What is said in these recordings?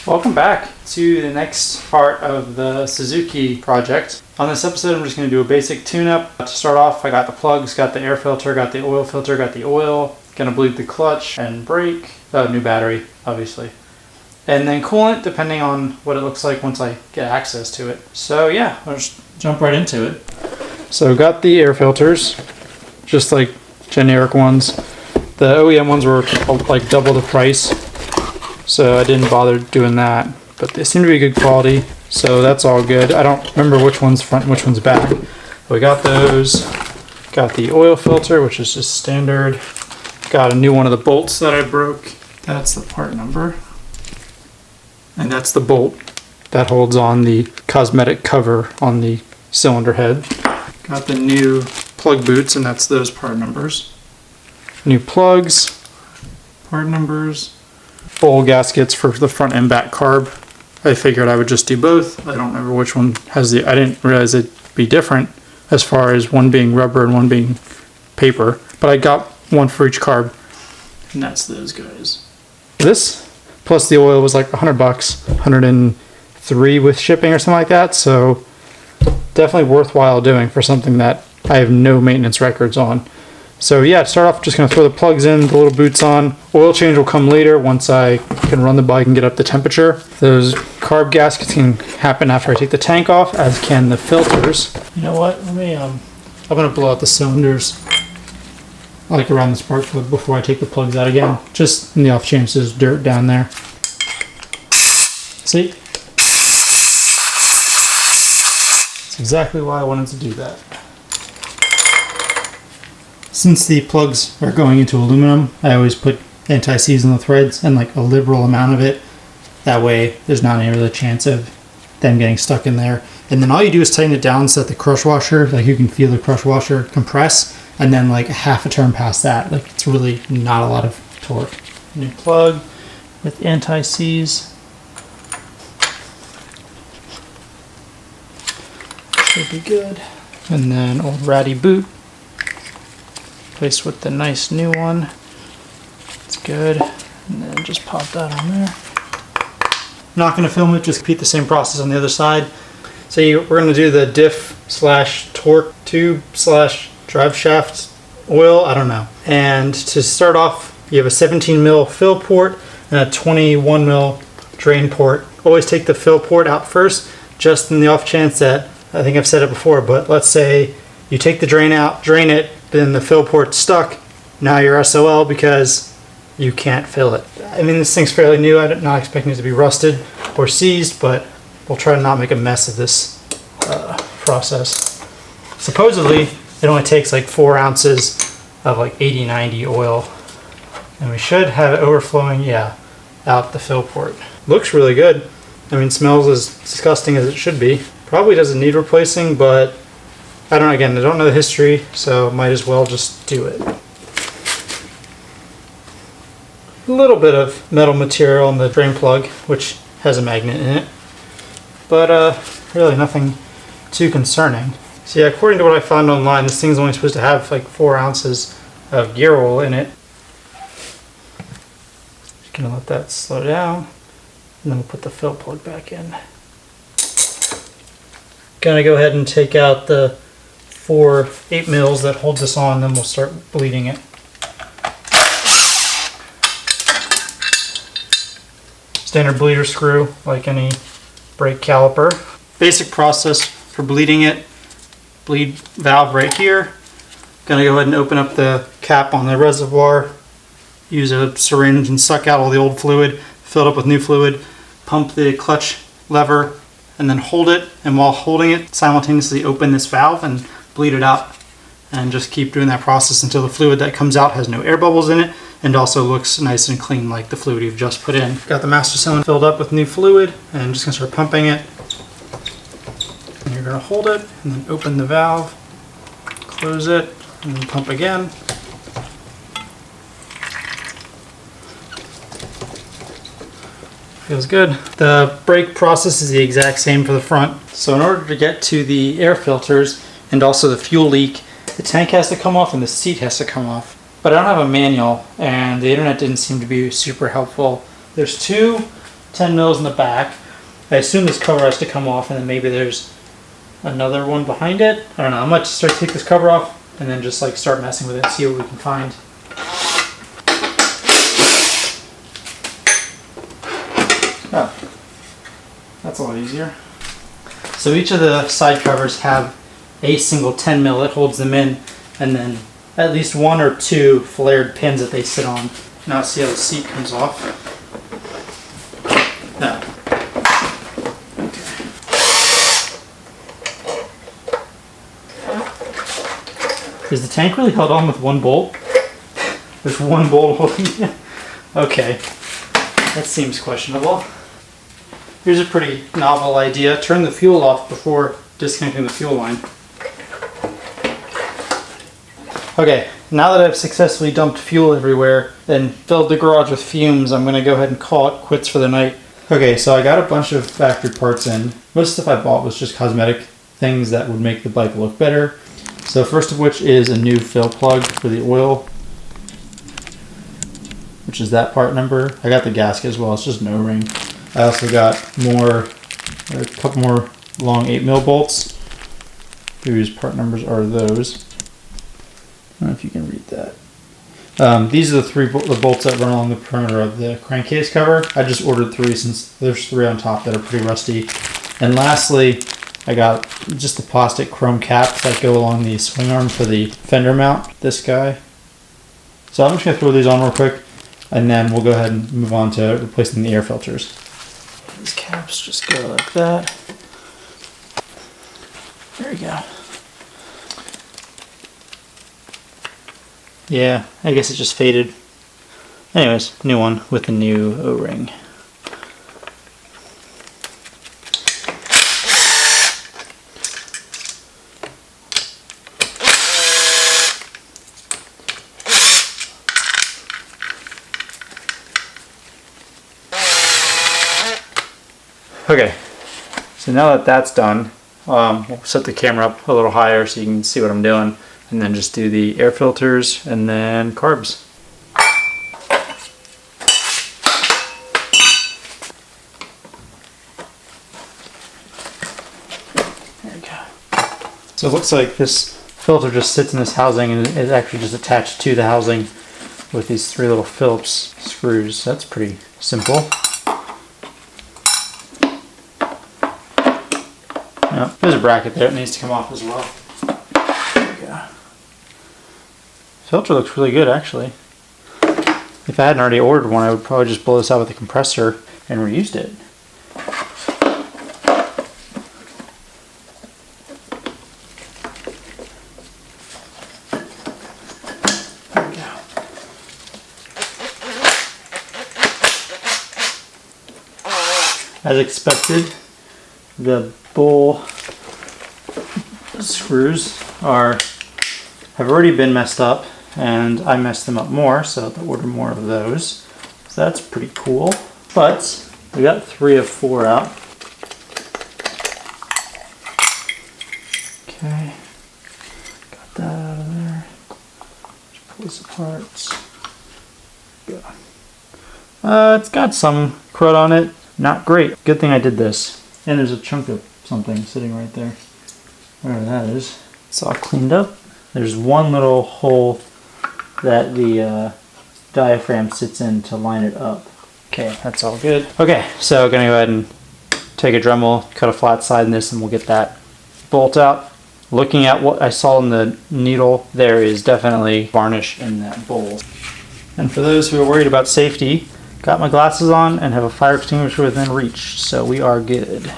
Welcome back to the next part of the Suzuki project. On this episode, I'm just going to do a basic tune-up. To start off, I got the plugs, got the air filter, got the oil filter, got the oil. Going to bleed the clutch and brake. New battery, obviously. And then coolant, depending on what it looks like once I get access to it. So yeah, I'll just jump right into it. So got the air filters, just like generic ones. The OEM ones were like double the price, so I didn't bother doing that. But they seem to be good quality, so that's all good. I don't remember which one's front and which one's back. But we got those. Got the oil filter, which is just standard. Got a new one of the bolts that I broke. That's the part number. And that's the bolt that holds on the cosmetic cover on the cylinder head. Got the new plug boots, and that's those part numbers. New plugs, part numbers, full gaskets for the front and back carb. I figured I would just do both. I don't remember which one has the, I didn't realize it'd be different as far as one being rubber and one being paper, but I got one for each carb, and that's those guys. This plus the oil was like $100, 103 with shipping or something like that, so definitely worthwhile doing for something that I have no maintenance records on. So yeah, to start off, just going to throw the plugs in, the little boots on. Oil change will come later once I can run the bike and get up the temperature. Those carb gaskets can happen after I take the tank off, as can the filters. You know what, let me, I'm going to blow out the cylinders like around the spark plug before I take the plugs out again, just in the off chance there's dirt down there. See? That's exactly why I wanted to do that. Since the plugs are going into aluminum, I always put anti-seize in the threads, and like a liberal amount of it. That way there's not any real chance of them getting stuck in there. And then all you do is tighten it down so that the crush washer, like you can feel the crush washer compress, and then like a half a turn past that, like it's really not a lot of torque. New plug with anti-seize. Should be good. And then old ratty boot. Placed with the nice new one. It's good. And then just pop that on there. I'm not going to film it, just repeat the same process on the other side. So we're going to do the diff / torque tube / drive shaft oil, I don't know. And to start off, you have a 17 mil fill port and a 21 mil drain port. Always take the fill port out first, just in the off chance that, I think I've said it before, but let's say you take the drain out, drain it, then the fill port's stuck. Now you're SOL because you can't fill it. I mean, this thing's fairly new. I'm not expecting it to be rusted or seized, but we'll try to not make a mess of this process. Supposedly, it only takes like 4 ounces of like 80-90 oil, and we should have it overflowing, yeah, out the fill port. Looks really good. I mean, smells as disgusting as it should be. Probably doesn't need replacing, but I don't know the history, so might as well just do it. A little bit of metal material in the drain plug, which has a magnet in it, but really nothing too concerning. So yeah, according to what I found online, this thing's only supposed to have like 4 ounces of gear oil in it. Just gonna let that slow down, and then we'll put the fill plug back in. Gonna go ahead and take out the 4 8 mils that hold this on, then we'll start bleeding it. Standard bleeder screw, like any brake caliper. Basic process for bleeding it. Bleed valve right here. Gonna go ahead and open up the cap on the reservoir. Use a syringe and suck out all the old fluid. Fill it up with new fluid. Pump the clutch lever and then hold it. And while holding it, simultaneously open this valve and bleed it out, and just keep doing that process until the fluid that comes out has no air bubbles in it and also looks nice and clean like the fluid you've just put in. Got the master cylinder filled up with new fluid, and I'm just going to start pumping it. And you're going to hold it and then open the valve, close it, and then pump again. Feels good. The brake process is the exact same for the front. So in order to get to the air filters and also the fuel leak, the tank has to come off and the seat has to come off. But I don't have a manual, and the internet didn't seem to be super helpful. There's 2 10 mils in the back. I assume this cover has to come off, and then maybe there's another one behind it. I don't know. I might just start to take this cover off and then just like start messing with it and see what we can find. Oh, that's a lot easier. So each of the side covers have a single 10 mil that holds them in, and then at least 1 or 2 flared pins that they sit on. Now see how the seat comes off. No. Is the tank really held on with 1 bolt? There's 1 bolt holding it? Okay, that seems questionable. Here's a pretty novel idea. Turn the fuel off before disconnecting the fuel line. Okay, now that I've successfully dumped fuel everywhere and filled the garage with fumes, I'm gonna go ahead and call it quits for the night. Okay, so I got a bunch of factory parts in. Most stuff I bought was just cosmetic things that would make the bike look better. So first of which is a new fill plug for the oil, which is that part number. I got the gasket as well, it's just an O-ring. I also got a couple more long 8mm bolts, whose part numbers are those. I don't know if you can read that. These are the bolts that run along the perimeter of the crankcase cover. I just ordered 3 since there's 3 on top that are pretty rusty. And lastly, I got just the plastic chrome caps that go along the swing arm for the fender mount, this guy. So I'm just going to throw these on real quick, and then we'll go ahead and move on to replacing the air filters. These caps just go like that. There we go. Yeah, I guess it just faded. Anyways, new one with the new O-ring. Okay, so now that that's done, we'll set the camera up a little higher so you can see what I'm doing, and then just do the air filters and then carbs. There we go. So it looks like this filter just sits in this housing and is actually just attached to the housing with these 3 little Phillips screws. That's pretty simple. No, there's a bracket there, it needs to come off as well. There we go. Filter looks really good actually. If I hadn't already ordered one, I would probably just blow this out with a compressor and reused it. There we go. As expected, the bowl screws have already been messed up, and I messed them up more, so I have to order more of those. So that's pretty cool. But we got 3 of 4 out. Okay, got that out of there. Just pull this apart. Go. It's got some crud on it. Not great. Good thing I did this. And there's a chunk of something sitting right there. Whatever that is. It's all cleaned up. There's one little hole that the diaphragm sits in to line it up. Okay, that's all good. Okay, so I'm gonna go ahead and take a Dremel, cut a flat side in this, and we'll get that bolt out. Looking at what I saw in the needle, there is definitely varnish in that bowl. And for those who are worried about safety, got my glasses on and have a fire extinguisher within reach, so we are good.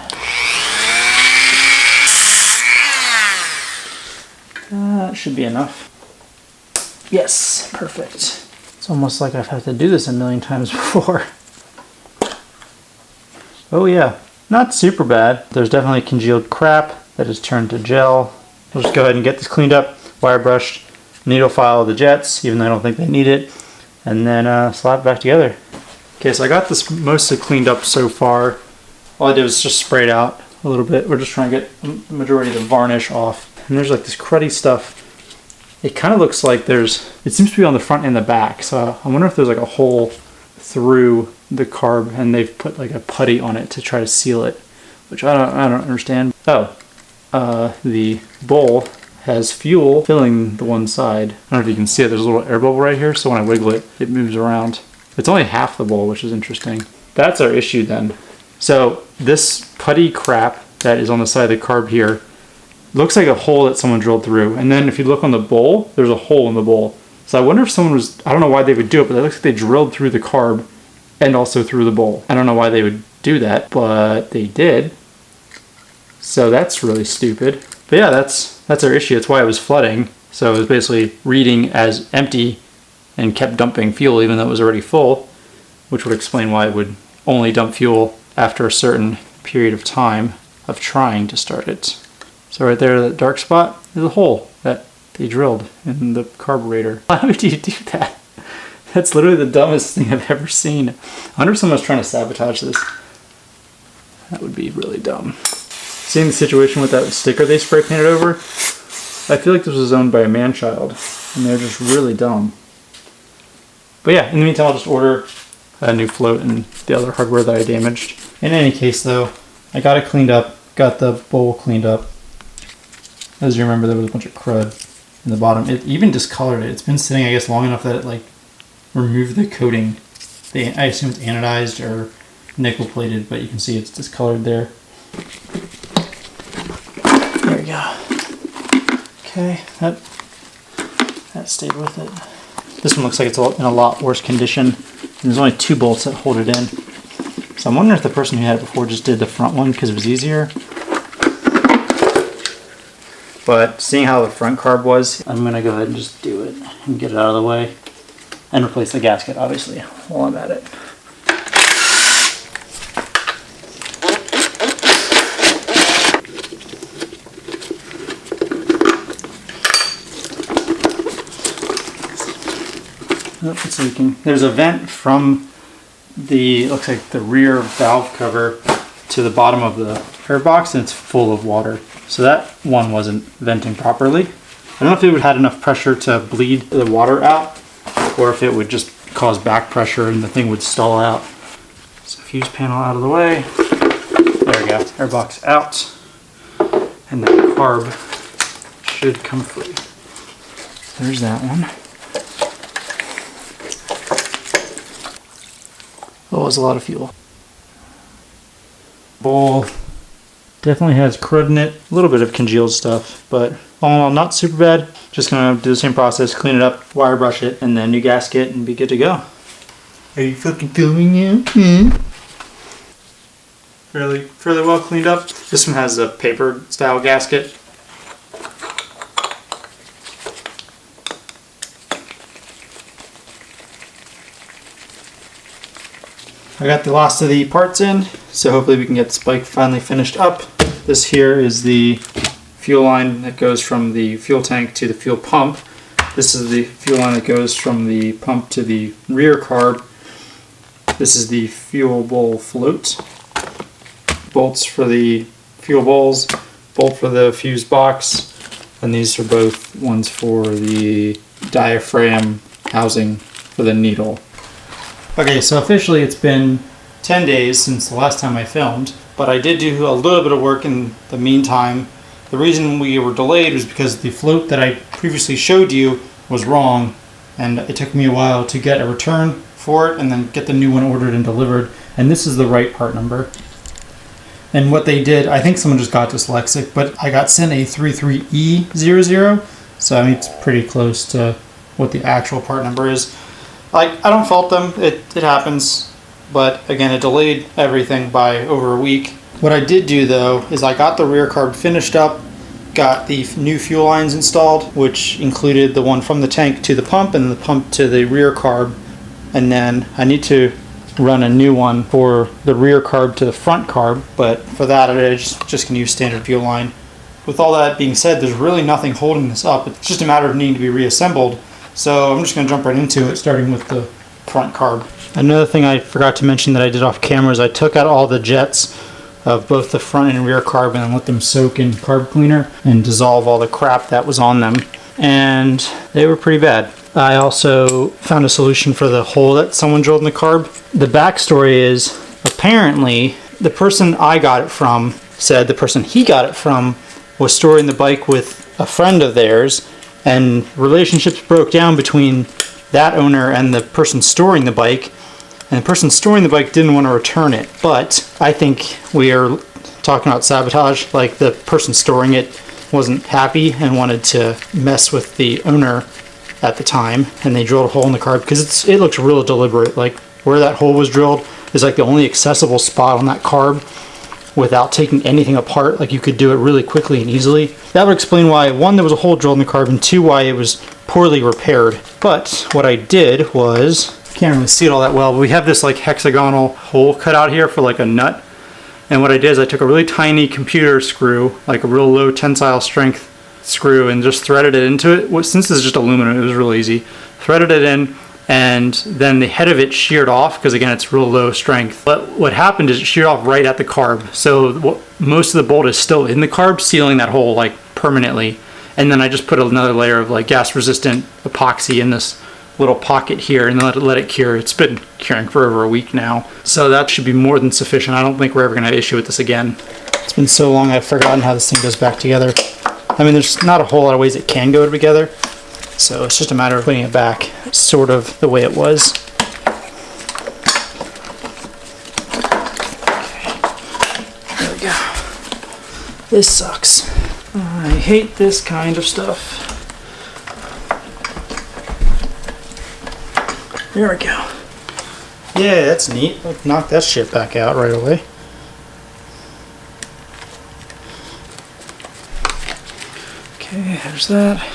That should be enough. Yes, perfect. It's almost like I've had to do this a million times before. Oh yeah, not super bad. There's definitely congealed crap that has turned to gel. We'll just go ahead and get this cleaned up, wire brushed, needle file the jets, even though I don't think they need it, and then slap it back together. Okay, so I got this mostly cleaned up so far. All I did was just spray it out a little bit. We're just trying to get the majority of the varnish off. And there's like this cruddy stuff. It kind of looks like it seems to be on the front and the back. So I wonder if there's like a hole through the carb, and they've put like a putty on it to try to seal it, which I don't understand. Oh, the bowl has fuel filling the one side. I don't know if you can see it. There's a little air bubble right here, so when I wiggle it, it moves around. It's only half the bowl, which is interesting. That's our issue then. So this putty crap that is on the side of the carb here looks like a hole that someone drilled through. And then if you look on the bowl, there's a hole in the bowl. So I wonder if someone was, I don't know why they would do it, but it looks like they drilled through the carb and also through the bowl. I don't know why they would do that, but they did. So that's really stupid. But yeah, that's our issue. That's why it was flooding. So it was basically reading as empty and kept dumping fuel even though it was already full, which would explain why it would only dump fuel after a certain period of time of trying to start it. So right there, that dark spot is a hole that they drilled in the carburetor. Why would you do that? That's literally the dumbest thing I've ever seen. I wonder if someone's trying to sabotage this. That would be really dumb. Seeing the situation with that sticker they spray painted over, I feel like this was owned by a man-child, and they're just really dumb. But yeah, in the meantime, I'll just order a new float and the other hardware that I damaged. In any case, though, I got it cleaned up, got the bowl cleaned up. As you remember, there was a bunch of crud in the bottom. It even discolored it. It's been sitting, I guess, long enough that it like removed the coating. I assume it's anodized or nickel plated, but you can see it's discolored there. There we go. Okay, that stayed with it. This one looks like it's in a lot worse condition. And there's only 2 bolts that hold it in. So I'm wondering if the person who had it before just did the front one because it was easier. But seeing how the front carb was, I'm going to go ahead and just do it and get it out of the way. And replace the gasket, obviously, while I'm at it. Oh, it's leaking. There's a vent from the, looks like the rear valve cover to the bottom of the air box, and it's full of water. So that one wasn't venting properly. I don't know if it would have had enough pressure to bleed the water out, or if it would just cause back pressure and the thing would stall out. So fuse panel out of the way. There we go. Air box out. And the carb should come free. There's that one. Oh, it was a lot of fuel. Bowl definitely has crud in it. A little bit of congealed stuff, but all in all, not super bad. Just gonna do the same process, clean it up, wire brush it, and then new gasket, and be good to go. Are you fucking filming you? Fairly well cleaned up. This one has a paper style gasket. I got the last of the parts in, so hopefully we can get this bike finally finished up. This here is the fuel line that goes from the fuel tank to the fuel pump. This is the fuel line that goes from the pump to the rear carb. This is the fuel bowl float. Bolts for the fuel bowls, bolt for the fuse box, and these are both ones for the diaphragm housing for the needle. Okay, so officially it's been 10 days since the last time I filmed, but I did do a little bit of work in the meantime. The reason we were delayed was because the float that I previously showed you was wrong, and it took me a while to get a return for it and then get the new one ordered and delivered, and this is the right part number. And what they did, I think someone just got dyslexic, but I got sent a 33E00, so I mean it's pretty close to what the actual part number is. Like, I don't fault them, it happens, but again, it delayed everything by over a week. What I did do though, is I got the rear carb finished up, got the new fuel lines installed, which included the one from the tank to the pump and the pump to the rear carb, and then I need to run a new one for the rear carb to the front carb, but for that I just can use standard fuel line. With all that being said, there's really nothing holding this up, it's just a matter of needing to be reassembled. So I'm just going to jump right into it, starting with the front carb. Another thing I forgot to mention that I did off camera is I took out all the jets of both the front and rear carb and let them soak in carb cleaner and dissolve all the crap that was on them. And they were pretty bad. I also found a solution for the hole that someone drilled in the carb. The backstory is, apparently, the person I got it from said the person he got it from was storing the bike with a friend of theirs, and relationships broke down between that owner and the person storing the bike, and the person storing the bike didn't want to return it. But I think we are talking about sabotage. Like, the person storing it wasn't happy and wanted to mess with the owner at the time, and they drilled a hole in the carb because it looks real deliberate. Like, where that hole was drilled is like the only accessible spot on that carb without taking anything apart. Like, you could do it really quickly and easily. That would explain why, one, there was a hole drilled in the carb, and two, why it was poorly repaired. But what I did was, can't really see it all that well, but we have this like hexagonal hole cut out here for like a nut. And what I did is I took a really tiny computer screw, like a real low tensile strength screw, and just threaded it into it. Since this is just aluminum, it was real easy. Threaded it in, and then the head of it sheared off because, again, it's real low strength. But what happened is it sheared off right at the carb. So most of the bolt is still in the carb, sealing that hole like permanently. And then I just put another layer of like gas resistant epoxy in this little pocket here and let it cure. It's been curing for over a week now. So that should be more than sufficient. I don't think we're ever going to have issue with this again. It's been so long I've forgotten how this thing goes back together. I mean, there's not a whole lot of ways it can go together. So it's just a matter of putting it back sort of the way it was. Okay. There we go. This sucks. I hate this kind of stuff. There we go. Yeah, that's neat. Let's knock that shit back out right away. Okay, there's that.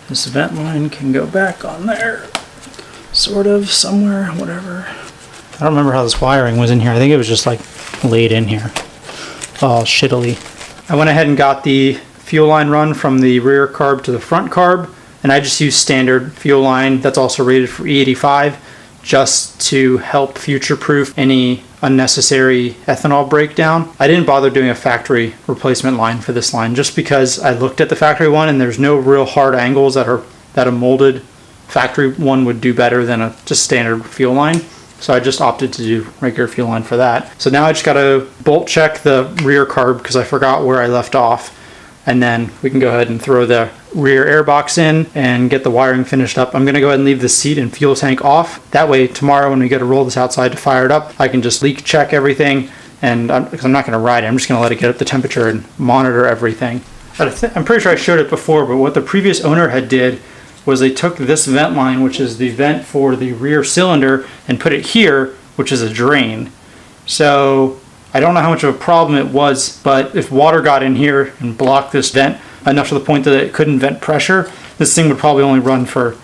This vent line can go back on there. Sort of, somewhere, whatever. I don't remember how this wiring was in here. I think it was just like laid in here. All shittily. I went ahead and got the fuel line run from the rear carb to the front carb. And I just use standard fuel line that's also rated for E85 just to help future-proof any unnecessary ethanol breakdown. I didn't bother doing a factory replacement line for this line just because I looked at the factory one and there's no real hard angles that a molded factory one would do better than a just standard fuel line. So I just opted to do regular fuel line for that. So now I just got to bolt check the rear carb because I forgot where I left off. And then we can go ahead and throw the rear air box in and get the wiring finished up. I'm going to go ahead and leave the seat and fuel tank off. That way tomorrow when we get to roll this outside to fire it up, I can just leak check everything, and because I'm not going to ride it, I'm just going to let it get up the temperature and monitor everything. I'm pretty sure I showed it before, but what the previous owner had did was they took this vent line, which is the vent for the rear cylinder, and put it here, which is a drain. So I don't know how much of a problem it was, but if water got in here and blocked this vent enough to the point that it couldn't vent pressure, this thing would probably only run for,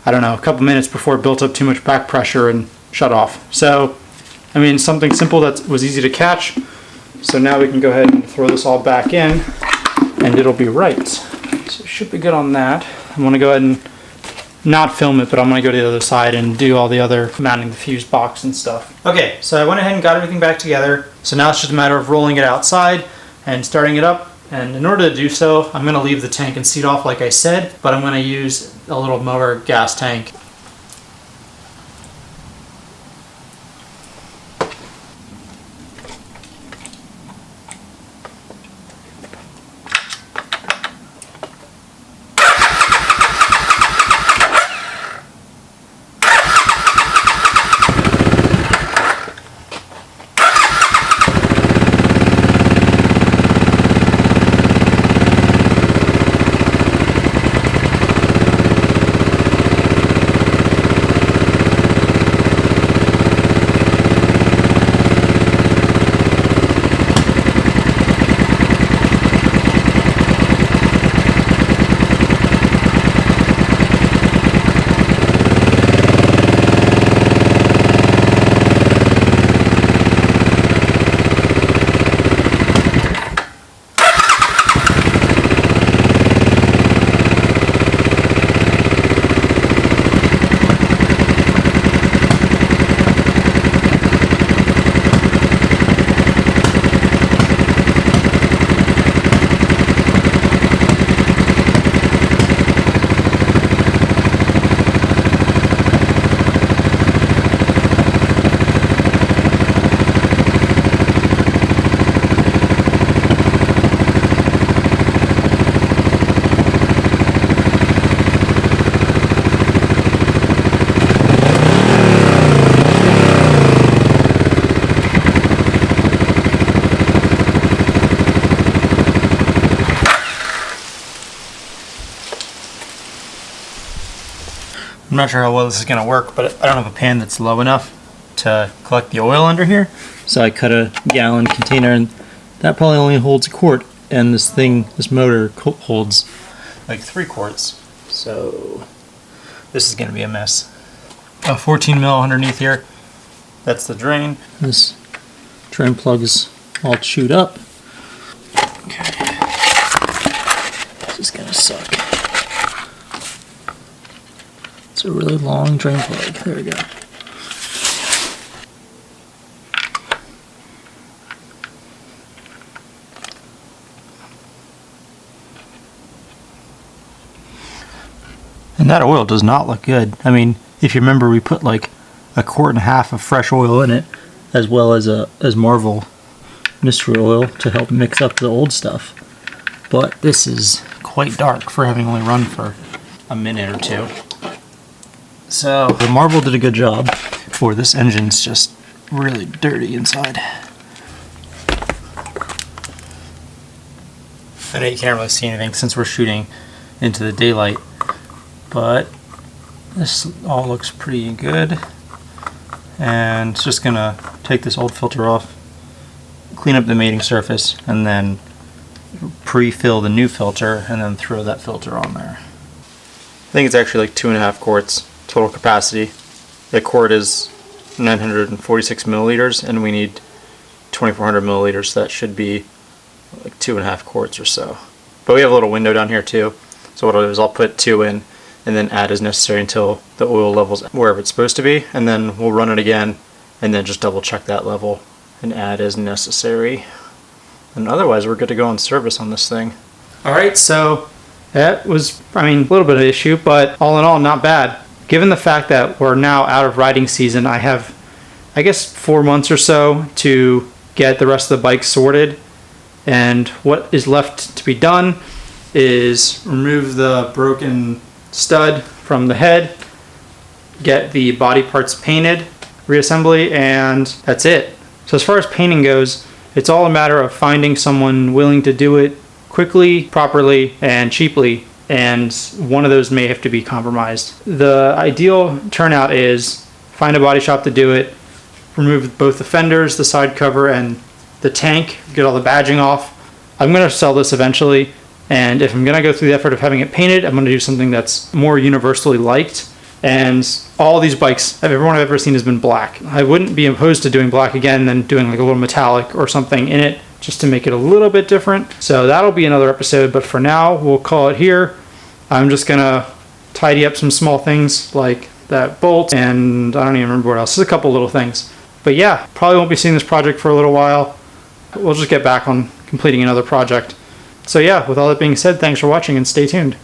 I don't know, a couple minutes before it built up too much back pressure and shut off. So, I mean, something simple that was easy to catch. So now we can go ahead and throw this all back in and it'll be right. So it should be good on that. I'm gonna go ahead and not film it, but I'm gonna go to the other side and do all the other mounting the fuse box and stuff. Okay, so I went ahead and got everything back together. So now it's just a matter of rolling it outside and starting it up. And in order to do so, I'm gonna leave the tank and seat off like I said, but I'm gonna use a little mower gas tank. I'm not sure how well this is going to work, but I don't have a pan that's low enough to collect the oil under here. So I cut a gallon container, and that probably only holds a quart. And this motor holds like 3 quarts. So this is going to be a mess. A 14 mil underneath here. That's the drain. This drain plug is all chewed up. Okay. This is going to suck. It's a really long drain plug. There we go. And that oil does not look good. I mean, if you remember, we put like a quart and a half of fresh oil in it, as well as Marvel mystery oil to help mix up the old stuff. But this is quite dark for having only run for a minute or two. So the Marvel did a good job, for this engine's just really dirty inside. I know you can't really see anything since we're shooting into the daylight, but this all looks pretty good. And it's just gonna take this old filter off, clean up the mating surface, and then pre-fill the new filter and then throw that filter on there. I think it's actually like 2.5 quarts total capacity. The quart is 946 milliliters and we need 2400 milliliters, so that should be like 2.5 quarts or so. But we have a little window down here too, so what I'll do is I'll put 2 in and then add as necessary until the oil level's wherever it's supposed to be, and then we'll run it again and then just double check that level and add as necessary. And otherwise we're good to go on service on this thing. Alright, so that was, a little bit of an issue, but all in all, not bad. Given the fact that we're now out of riding season, I have, I guess, 4 months or so to get the rest of the bike sorted. And what is left to be done is remove the broken stud from the head, get the body parts painted, reassembly, and that's it. So as far as painting goes, it's all a matter of finding someone willing to do it quickly, properly, and cheaply, and one of those may have to be compromised. The ideal turnout is find a body shop to do it, remove both the fenders, the side cover, and the tank, get all the badging off. I'm going to sell this eventually, and if I'm going to go through the effort of having it painted, I'm going to do something that's more universally liked. And all these bikes, everyone I've ever seen has been black. I wouldn't be opposed to doing black again and then doing like a little metallic or something in it just to make it a little bit different. So that'll be another episode, but for now, we'll call it here. I'm just going to tidy up some small things like that bolt, and I don't even remember what else. There's a couple little things. But yeah, probably won't be seeing this project for a little while. We'll just get back on completing another project. So yeah, with all that being said, thanks for watching and stay tuned.